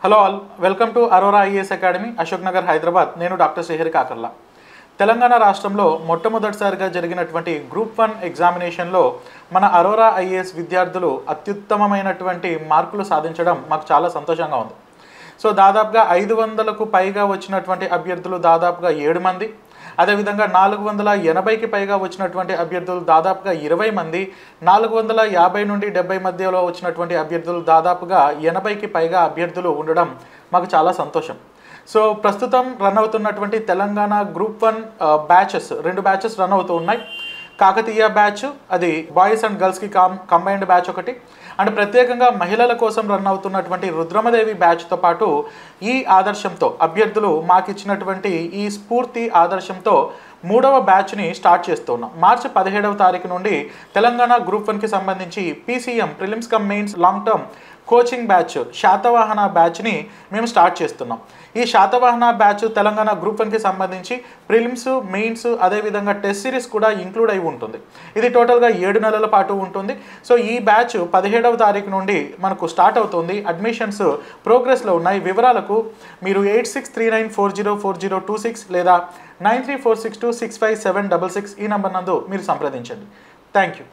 Hello all, welcome to Aurora IAS academy, Ashok Nagar, Hyderabad. నేను doctor Srihari Kakarla. Telangana రాష్ట్రంలో మొట్టమొదటిసారిగా జరిగినటువంటి గ్రూప్ 1 ఎగ్జామినేషన్లో మన అరోరా ఐఏఎస్ విద్యార్థులు అత్యుత్తమమైనటువంటి మార్కులు సాధించడం మాకు చాలా సంతోషంగా ఉంది. సో దాదాపుగా 500కు పైగా వచ్చినటువంటి అభ్యర్థులు దాదాపుగా 7 మంది, అదేవిధంగా 480కి పైగా వచ్చినటువంటి అభ్యర్థులు దాదాపుగా 20 మంది, 450 నుండి 70 మధ్యలో వచ్చినటువంటి అభ్యర్థులు దాదాపుగా 80కి పైగా అభ్యర్థులు ఉండడం మాకు చాలా సంతోషం. సో ప్రస్తుతం రన్ అవుతున్నటువంటి Telangana group 1 batches 2 batches run అవుతూ ఉన్నాయి. కాకతీయ బ్యాచ్, అది బాయ్స్ అండ్ గర్ల్స్కి కంబైన్డ్ బ్యాచ్ ఒకటి, అండ్ ప్రత్యేకంగా మహిళల కోసం రన్ అవుతున్నటువంటి రుద్రమదేవి బ్యాచ్తో పాటు ఈ ఆదర్శంతో అభ్యర్థులు మాకు ఇచ్చినటువంటి ఈ స్ఫూర్తి ఆదర్శంతో 3వ బ్యాచ్ని స్టార్ట్ చేస్తున్నాం. మార్చి 17వ తారీఖు నుండి తెలంగాణ గ్రూప్ 1కి సంబంధించి PCM prelims cum mains long term coaching batch Satavahana బ్యాచ్ని మేము స్టార్ట్ చేస్తున్నాం. ఈ శాతవాహన బ్యాచ్ తెలంగాణ గ్రూప్ 1కి సంబంధించి ప్రిలిమ్స్, మెయిన్స్, అదేవిధంగా టెస్ట్ సిరీస్ కూడా ఇంక్లూడ్ అయి ఉంటుంది. ఇది టోటల్గా 7 నెలల పాటు ఉంటుంది. సో ఈ బ్యాచ్ 17వ తారీఖు నుండి మనకు స్టార్ట్ అవుతుంది. అడ్మిషన్స్ ప్రోగ్రెస్లో ఉన్నాయి. వివరాలకు మీరు 8639404026 లేదా 9346265766 ఈ నంబర్ నందు మీరు సంప్రదించండి. Thank you.